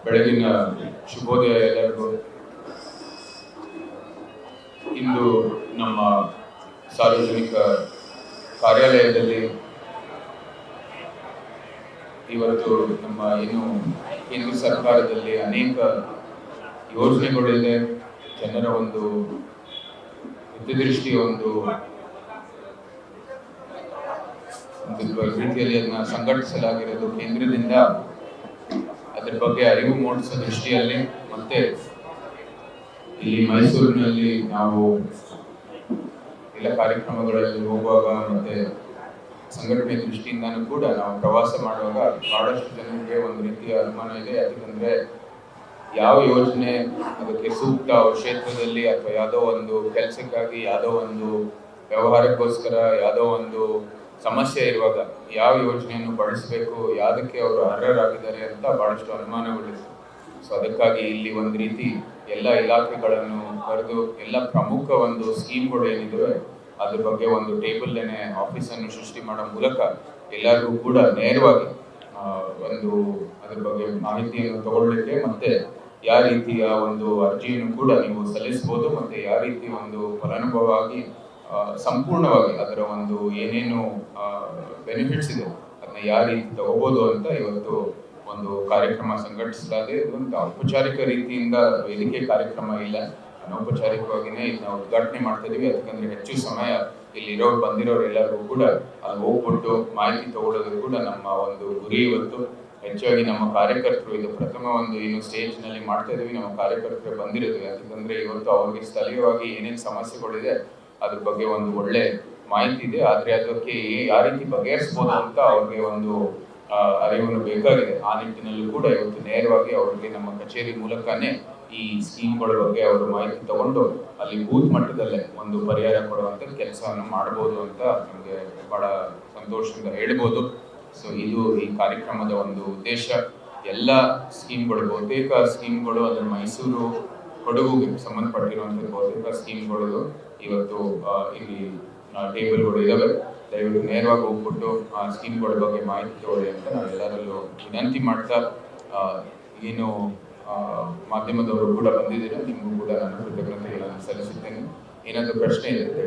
ಬೆಳಗಿನ ಶುಭೋದಯ ಎಲ್ಲರಿಗೂ. ಇಂದು ನಮ್ಮ ಸಾರ್ವಜನಿಕ ಕಾರ್ಯಾಲಯದಲ್ಲಿ ಇವತ್ತು ನಮ್ಮ ಏನು ಕೇಂದ್ರ ಸರ್ಕಾರದಲ್ಲಿ ಅನೇಕ ಯೋಜನೆಗಳಿದೆ. ಜನರ ಒಂದು ಹಿತದೃಷ್ಟಿ ಒಂದು ರೀತಿಯಲ್ಲಿ ಅದನ್ನ ಸಂಘಟಿಸಲಾಗಿರೋದು ಕೇಂದ್ರದಿಂದ. ಅದರ ಬಗ್ಗೆ ಅರಿವು ಮೂಡಿಸೋ ದೃಷ್ಟಿಯಲ್ಲಿ ಮತ್ತೆ ಇಲ್ಲಿ ಮೈಸೂರಿನಲ್ಲಿ ನಾವು ಎಲ್ಲ ಕಾರ್ಯಕ್ರಮಗಳಲ್ಲಿ ಹೋಗುವಾಗ ಮತ್ತೆ ಸಂಘಟನೆ ದೃಷ್ಟಿಯಿಂದನೂ ಕೂಡ ನಾವು ಪ್ರವಾಸ ಮಾಡುವಾಗ ಬಹಳಷ್ಟು ಜನರಿಗೆ ಒಂದು ರೀತಿಯ ಅನುಮಾನ ಇದೆ. ಯಾಕಂದ್ರೆ ಯಾವ ಯೋಜನೆ ಅದಕ್ಕೆ ಸೂಕ್ತ ಕ್ಷೇತ್ರದಲ್ಲಿ ಅಥವಾ ಯಾವುದೋ ಒಂದು ಕೆಲಸಕ್ಕಾಗಿ ಯಾವುದೋ ಒಂದು ವ್ಯವಹಾರಕ್ಕೋಸ್ಕರ ಯಾವುದೋ ಒಂದು ಸಮಸ್ಯೆ ಇರುವಾಗ ಯಾವ ಯೋಜನೆಯನ್ನು ಬಳಸಬೇಕು, ಯಾವುದಕ್ಕೆ ಅವರು ಅರ್ಹರಾಗಿದ್ದಾರೆ ಅಂತ ಬಹಳಷ್ಟು ಅನುಮಾನಗಳಿದೆ. ಸೊ ಅದಕ್ಕಾಗಿ ಇಲ್ಲಿ ಒಂದು ರೀತಿ ಎಲ್ಲ ಇಲಾಖೆಗಳನ್ನು ಕರೆದು ಎಲ್ಲ ಪ್ರಮುಖ ಒಂದು ಸ್ಕೀಮ್ಗಳು ಏನಿದೆ ಅದ್ರ ಬಗ್ಗೆ ಒಂದು ಟೇಬಲ್ನೇ ಆಫೀಸನ್ನು ಸೃಷ್ಟಿ ಮಾಡೋ ಮೂಲಕ ಎಲ್ಲರಿಗೂ ಕೂಡ ನೇರವಾಗಿ ಒಂದು ಅದ್ರ ಬಗ್ಗೆ ಮಾಹಿತಿಯನ್ನು ತಗೊಳ್ಳಿಕ್ಕೆ ಮತ್ತೆ ಯಾವ ರೀತಿಯ ಒಂದು ಅರ್ಜಿಯನ್ನು ಕೂಡ ನೀವು ಸಲ್ಲಿಸಬಹುದು ಮತ್ತೆ ಯಾವ ರೀತಿ ಒಂದು ಫಲಾನುಭವ ಆಗಿ ಸಂಪೂರ್ಣವಾಗಿ ಅದರ ಒಂದು ಏನೇನು ಬೆನಿಫಿಟ್ಸ್ ಇದೆ ಅದನ್ನ ಯಾವ ರೀತಿ ತಗೋಬಹುದು ಅಂತ ಇವತ್ತು ಒಂದು ಕಾರ್ಯಕ್ರಮ ಸಂಘಟಿಸಲಾಗಿದೆ. ಒಂದು ಔಪಚಾರಿಕ ರೀತಿಯಿಂದ ವೇದಿಕೆ ಕಾರ್ಯಕ್ರಮ ಇಲ್ಲ, ಅನೌಪಚಾರಿಕವಾಗಿನೇ ಇದನ್ನ ಉದ್ಘಾಟನೆ ಮಾಡ್ತಾ ಇದೀವಿ. ಯಾಕಂದ್ರೆ ಹೆಚ್ಚು ಸಮಯ ಇಲ್ಲಿ ಬಂದಿರೋರು ಎಲ್ಲರಿಗೂ ಕೂಡ ಅಲ್ಲಿ ಹೋಗ್ಬಿಟ್ಟು ಮಾಹಿತಿ ತಗೊಳ್ಳೋದು ಕೂಡ ನಮ್ಮ ಒಂದು ಗುರಿ. ಇವತ್ತು ಹೆಚ್ಚಾಗಿ ನಮ್ಮ ಕಾರ್ಯಕರ್ತರು ಇದು ಪ್ರಥಮ ಒಂದು ಏನು ಸ್ಟೇಜ್ ನಲ್ಲಿ ಮಾಡ್ತಾ ಇದೀವಿ, ನಮ್ಮ ಕಾರ್ಯಕರ್ತರು ಬಂದಿರೋದು. ಯಾಕಂದ್ರೆ ಇವತ್ತು ಅವ್ರಿಗೆ ಸ್ಥಳೀಯವಾಗಿ ಏನೇನು ಸಮಸ್ಯೆಗಳಿದೆ ಅದ್ರ ಬಗ್ಗೆ ಒಂದು ಒಳ್ಳೆ ಮಾಹಿತಿ ಇದೆ. ಆದ್ರೆ ಅದಕ್ಕೆ ಯಾವ ರೀತಿ ಬಗೆಹರಿಸಬಹುದು ಅಂತ ಅವ್ರಿಗೆ ಒಂದು ಅರಿವನ್ನು ಬೇಕಾಗಿದೆ. ಆ ನಿಟ್ಟಿನಲ್ಲೂ ಕೂಡ ಇವತ್ತು ನೇರವಾಗಿ ಅವರಿಗೆ ನಮ್ಮ ಕಚೇರಿ ಮೂಲಕನೇ ಈ ಸ್ಕೀಮ್ಗಳ ಬಗ್ಗೆ ಅವರು ಮಾಹಿತಿ ತಗೊಂಡು ಅಲ್ಲಿ ಬೂತ್ ಮಟ್ಟದಲ್ಲೇ ಒಂದು ಪರಿಹಾರ ಕೊಡುವಂತ ಕೆಲಸವನ್ನು ಮಾಡಬಹುದು ಅಂತ ನಮಗೆ ಬಹಳ ಸಂತೋಷದಿಂದ ಹೇಳ್ಬೋದು. ಸೊ ಇದು ಈ ಕಾರ್ಯಕ್ರಮದ ಒಂದು ಉದ್ದೇಶ. ಎಲ್ಲ ಸ್ಕೀಮ್ಗಳು ಬಹುತೇಕ ಸ್ಕೀಮ್ಗಳು ಅಂದ್ರೆ ಮೈಸೂರು ಕೊಡಗುಗೆ ಸಂಬಂಧಪಟ್ಟಿರುವಂತಹ ಬಹುತೇಕ ಸ್ಕೀಮ್ಗಳು ಇವತ್ತು ಇಲ್ಲಿ ಟೇಬಲ್ಗಳು ಇದಾವೆ. ದಯವಿಟ್ಟು ನೇರವಾಗಿ ಹೋಗ್ಬಿಟ್ಟು ಆ ಸ್ಕೀಮ್ಗಳ ಬಗ್ಗೆ ಮಾಹಿತಿ ತಗೊಳ್ಳಿ ಅಂತ ನಾವು ಎಲ್ಲರಲ್ಲೂ ವಿನಂತಿ ಮಾಡ್ತಾ, ಏನು ಮಾಧ್ಯಮದವರು ಕೂಡ ಬಂದಿದ್ದೀರಾ, ನಿಮಗೂ ಕೂಡ ನಾನು ಕೃತಜ್ಞತೆಗಳನ್ನು ಸಲ್ಲಿಸುತ್ತೇನೆ. ಏನಾದರೂ ಪ್ರಶ್ನೆ ಇದೆ?